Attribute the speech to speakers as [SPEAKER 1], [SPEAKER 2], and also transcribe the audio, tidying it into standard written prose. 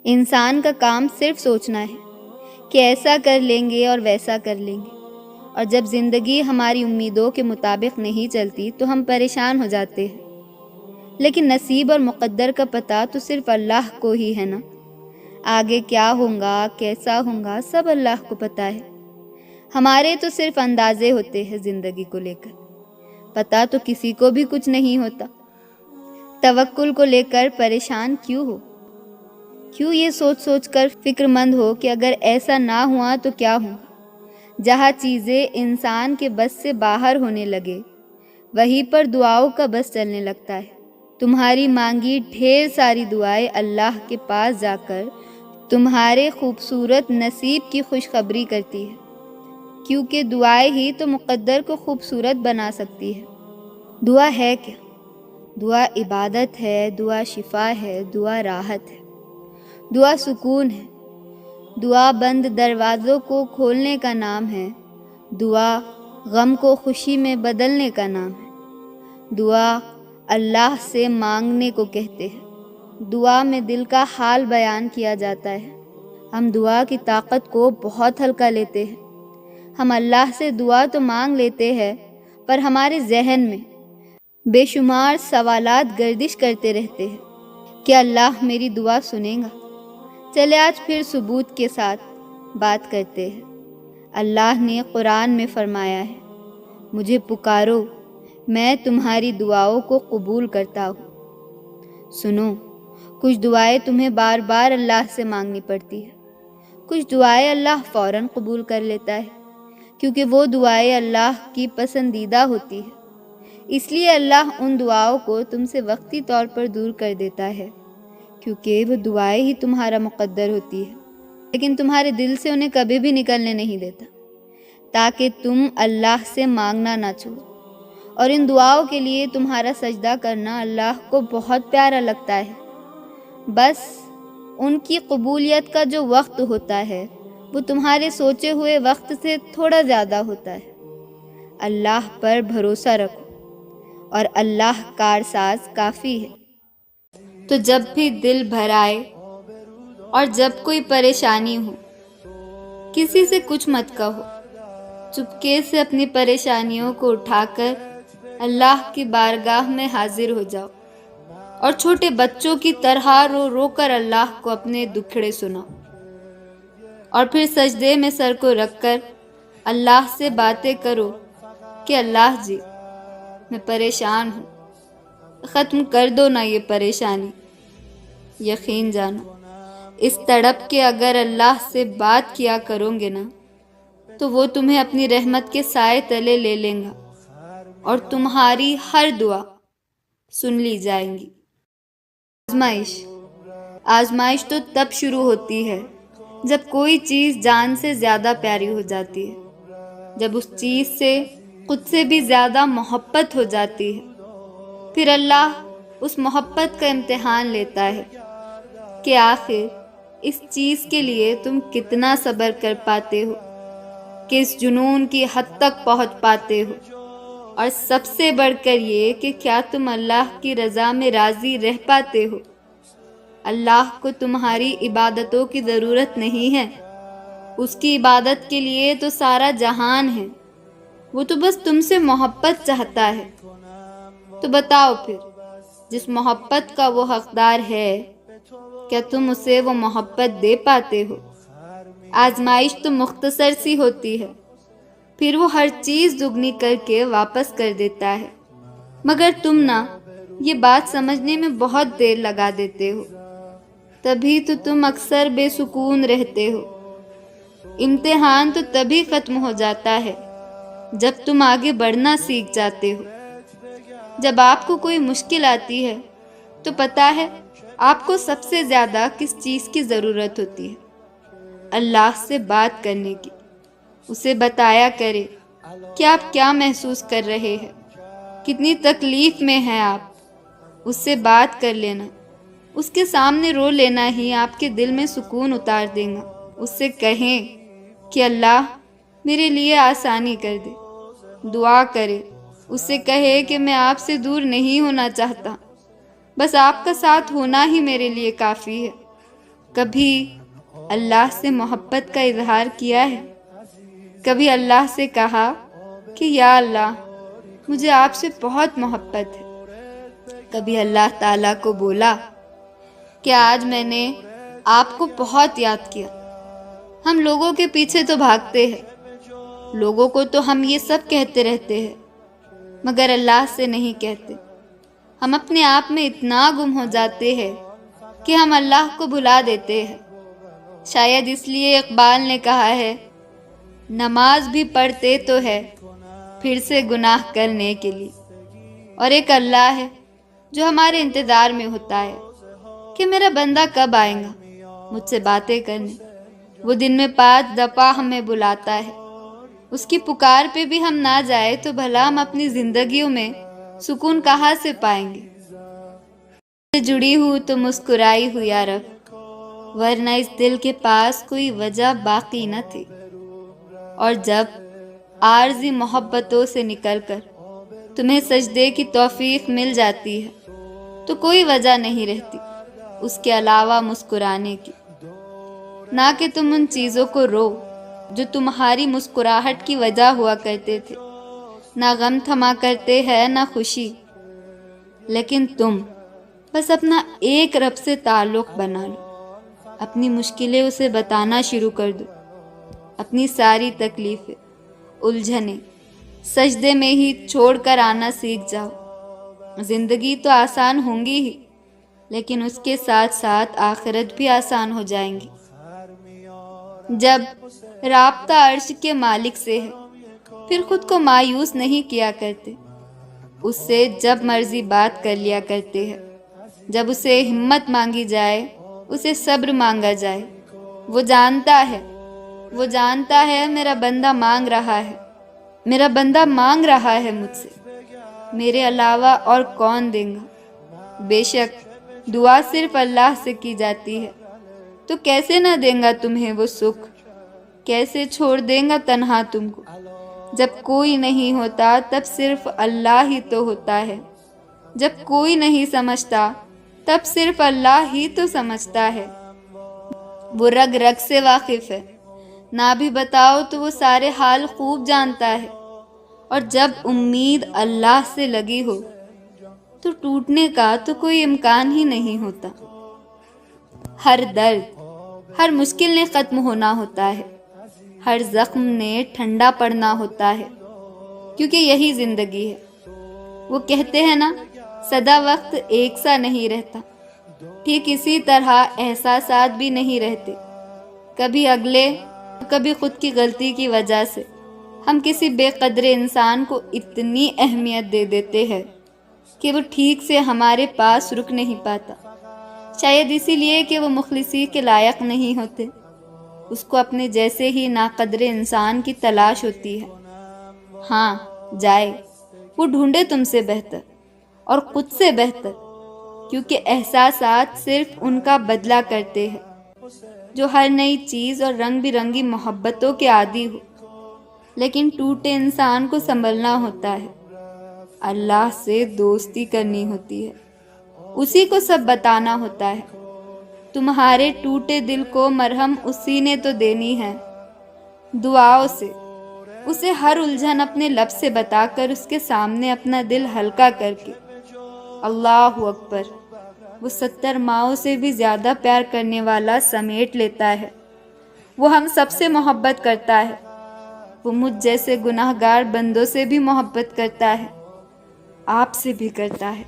[SPEAKER 1] انسان کا کام صرف سوچنا ہے کہ ایسا کر لیں گے اور ویسا کر لیں گے، اور جب زندگی ہماری امیدوں کے مطابق نہیں چلتی تو ہم پریشان ہو جاتے ہیں۔ لیکن نصیب اور مقدر کا پتہ تو صرف اللہ کو ہی ہے نا۔ آگے کیا ہوگا، کیسا ہوگا، سب اللہ کو پتہ ہے۔ ہمارے تو صرف اندازے ہوتے ہیں زندگی کو لے کر، پتہ تو کسی کو بھی کچھ نہیں ہوتا۔ توکل کو لے کر پریشان کیوں ہو؟ کیوں یہ سوچ سوچ کر فکر مند ہو کہ اگر ایسا نہ ہوا تو کیا ہوگا؟ جہاں چیزیں انسان کے بس سے باہر ہونے لگے وہیں پر دعاؤں کا بس چلنے لگتا ہے۔ تمہاری مانگی ڈھیر ساری دعائیں اللہ کے پاس جا کر تمہارے خوبصورت نصیب کی خوشخبری کرتی ہے، کیونکہ دعائیں ہی تو مقدر کو خوبصورت بنا سکتی ہے۔ دعا ہے کیا؟ دعا عبادت ہے، دعا شفا ہے، دعا راحت ہے، دعا سکون ہے، دعا بند دروازوں کو کھولنے کا نام ہے، دعا غم کو خوشی میں بدلنے کا نام ہے، دعا اللہ سے مانگنے کو کہتے ہیں، دعا میں دل کا حال بیان کیا جاتا ہے۔ ہم دعا کی طاقت کو بہت ہلکا لیتے ہیں۔ ہم اللہ سے دعا تو مانگ لیتے ہیں، پر ہمارے ذہن میں بے شمار سوالات گردش کرتے رہتے ہیں۔ کیا اللہ میری دعا سنے گا؟ چلے آج پھر ثبوت کے ساتھ بات کرتے ہیں۔ اللہ نے قرآن میں فرمایا ہے، مجھے پکارو، میں تمہاری دعاؤں کو قبول کرتا ہوں۔ سنو، کچھ دعائیں تمہیں بار بار اللہ سے مانگنی پڑتی ہے، کچھ دعائیں اللہ فوراً قبول کر لیتا ہے، کیونکہ وہ دعائیں اللہ کی پسندیدہ ہوتی ہے۔ اس لیے اللہ ان دعاؤں کو تم سے وقتی طور پر دور کر دیتا ہے، کیونکہ وہ دعائیں ہی تمہارا مقدر ہوتی ہے، لیکن تمہارے دل سے انہیں کبھی بھی نکلنے نہیں دیتا، تاکہ تم اللہ سے مانگنا نہ چھوڑو۔ اور ان دعاؤں کے لیے تمہارا سجدہ کرنا اللہ کو بہت پیارا لگتا ہے۔ بس ان کی قبولیت کا جو وقت ہوتا ہے وہ تمہارے سوچے ہوئے وقت سے تھوڑا زیادہ ہوتا ہے۔ اللہ پر بھروسہ رکھو، اور اللہ کارساز کافی ہے۔ تو جب بھی دل بھر آئے اور جب کوئی پریشانی ہو، کسی سے کچھ مت کہو، چپکے سے اپنی پریشانیوں کو اٹھا کر اللہ کی بارگاہ میں حاضر ہو جاؤ، اور چھوٹے بچوں کی طرح رو رو کر اللہ کو اپنے دکھڑے سناؤ، اور پھر سجدے میں سر کو رکھ کر اللہ سے باتیں کرو کہ اللہ جی، میں پریشان ہوں، ختم کر دو نا یہ پریشانی۔ یقین جانو، اس تڑپ کے اگر اللہ سے بات کیا کرو گے نا تو وہ تمہیں اپنی رحمت کے سائے تلے لے لیں گا، اور تمہاری ہر دعا سن لی جائیں گی۔ آزمائش تو تب شروع ہوتی ہے جب کوئی چیز جان سے زیادہ پیاری ہو جاتی ہے، جب اس چیز سے خود سے بھی زیادہ محبت ہو جاتی ہے۔ پھر اللہ اس محبت کا امتحان لیتا ہے کہ آخر اس چیز کے لیے تم کتنا صبر کر پاتے ہو، کہ اس جنون کی حد تک پہنچ پاتے ہو، اور سب سے بڑھ کر یہ کہ کیا تم اللہ کی رضا میں راضی رہ پاتے ہو۔ اللہ کو تمہاری عبادتوں کی ضرورت نہیں ہے، اس کی عبادت کے لیے تو سارا جہان ہے، وہ تو بس تم سے محبت چاہتا ہے۔ تو بتاؤ پھر، جس محبت کا وہ حقدار ہے، کیا تم اسے وہ محبت دے پاتے ہو؟ آزمائش تو مختصر سی ہوتی ہے، پھر وہ ہر چیز دگنی کر کے واپس کر دیتا ہے، مگر تم نا یہ بات سمجھنے میں بہت دیر لگا دیتے ہو، تبھی تو تم اکثر بے سکون رہتے ہو۔ امتحان تو تبھی ختم ہو جاتا ہے جب تم آگے بڑھنا سیکھ جاتے ہو۔ جب آپ کو کوئی مشکل آتی ہے تو پتہ ہے آپ کو سب سے زیادہ کس چیز کی ضرورت ہوتی ہے؟ اللہ سے بات کرنے کی۔ اسے بتایا کرے کہ آپ کیا محسوس کر رہے ہیں، کتنی تکلیف میں ہیں آپ۔ اس سے بات کر لینا، اس کے سامنے رو لینا ہی آپ کے دل میں سکون اتار دے گا۔ اس سے کہیں کہ اللہ میرے لیے آسانی کر دے، دعا کرے، اس سے کہے کہ میں آپ سے دور نہیں ہونا چاہتا، بس آپ کا ساتھ ہونا ہی میرے لیے کافی ہے۔ کبھی اللہ سے محبت کا اظہار کیا ہے؟ کبھی اللہ سے کہا کہ یا اللہ مجھے آپ سے بہت محبت ہے؟ کبھی اللہ تعالیٰ کو بولا کہ آج میں نے آپ کو بہت یاد کیا؟ ہم لوگوں کے پیچھے تو بھاگتے ہیں، لوگوں کو تو ہم یہ سب کہتے رہتے ہیں، مگر اللہ سے نہیں کہتے۔ ہم اپنے آپ میں اتنا گم ہو جاتے ہیں کہ ہم اللہ کو بھلا دیتے ہیں۔ شاید اس لیے اقبال نے کہا ہے، نماز بھی پڑھتے تو ہے پھر سے گناہ کرنے کے لیے، اور ایک اللہ ہے جو ہمارے انتظار میں ہوتا ہے کہ میرا بندہ کب آئے گا مجھ سے باتیں کرنے۔ وہ دن میں 5 دفعہ ہمیں بلاتا ہے، اس کی پکار پہ بھی ہم نہ جائے تو بھلا ہم اپنی زندگیوں میں سکون کہاں سے پائیں گے؟ سے جڑی ہوں تو مسکرائی ہوں یا رب، ورنہ اس دل کے پاس کوئی وجہ باقی نہ تھی۔ اور جب عارضی محبتوں سے نکل کر تمہیں سجدے کی توفیق مل جاتی ہے تو کوئی وجہ نہیں رہتی اس کے علاوہ مسکرانے کی، نہ کہ تم ان چیزوں کو رو جو تمہاری مسکراہٹ کی وجہ ہوا کرتے تھے۔ نہ غم تھما کرتے ہیں نہ خوشی، لیکن تم بس اپنا ایک رب سے تعلق بنا لو، اپنی مشکلیں اسے بتانا شروع کر دو، اپنی ساری تکلیفیں الجھنیں سجدے میں ہی چھوڑ کر آنا سیکھ جاؤ۔ زندگی تو آسان ہوں گی ہی، لیکن اس کے ساتھ ساتھ آخرت بھی آسان ہو جائیں گی۔ جب رابطہ عرش کے مالک سے ہے پھر خود کو مایوس نہیں کیا کرتے، اس سے جب مرضی بات کر لیا کرتے ہیں۔ جب اسے ہمت مانگی جائے اسے صبر مانگا جائے۔ وہ جانتا ہے میرا بندہ مانگ رہا ہے، میرا بندہ مانگ رہا ہے مجھ سے، میرے علاوہ اور کون دے گا؟ بے شک دعا صرف اللہ سے کی جاتی ہے، تو کیسے نہ دے گا تمہیں وہ سکھ، کیسے چھوڑ دے گا تنہا تم کو؟ جب کوئی نہیں ہوتا تب صرف اللہ ہی تو ہوتا ہے، جب کوئی نہیں سمجھتا تب صرف اللہ ہی تو سمجھتا ہے۔ وہ رگ رگ سے واقف ہے، نہ بھی بتاؤ تو وہ سارے حال خوب جانتا ہے۔ اور جب امید اللہ سے لگی ہو تو ٹوٹنے کا تو کوئی امکان ہی نہیں ہوتا۔ ہر درد، ہر مشکل نے ختم ہونا ہوتا ہے، ہر زخم نے ٹھنڈا پڑنا ہوتا ہے، کیونکہ یہی زندگی ہے۔ وہ کہتے ہیں نا، سدا وقت ایک سا نہیں رہتا، ٹھیک اسی طرح احساسات بھی نہیں رہتے۔ کبھی اگلے، کبھی خود کی غلطی کی وجہ سے ہم کسی بے قدر انسان کو اتنی اہمیت دے دیتے ہیں کہ وہ ٹھیک سے ہمارے پاس رک نہیں پاتا، شاید اسی لیے کہ وہ مخلصی کے لائق نہیں ہوتے۔ اس کو اپنے جیسے ہی ناقدر انسان کی تلاش ہوتی ہے۔ ہاں جائے، وہ ڈھونڈے تم سے بہتر اور خود سے بہتر، کیونکہ احساسات صرف ان کا بدلہ کرتے ہیں جو ہر نئی چیز اور رنگ برنگی محبتوں کے عادی ہو۔ لیکن ٹوٹے انسان کو سنبھلنا ہوتا ہے، اللہ سے دوستی کرنی ہوتی ہے، اسی کو سب بتانا ہوتا ہے۔ تمہارے ٹوٹے دل کو مرہم اسی نے تو دینی ہے، دعاؤں سے اسے ہر الجھن اپنے لب سے بتا کر اس کے سامنے اپنا دل ہلکا کر کے۔ اللہ اکبر، وہ 70 ماؤں سے بھی زیادہ پیار کرنے والا سمیٹ لیتا ہے۔ وہ ہم سب سے محبت کرتا ہے، وہ مجھ جیسے گناہگار بندوں سے بھی محبت کرتا ہے، آپ سے بھی کرتا ہے۔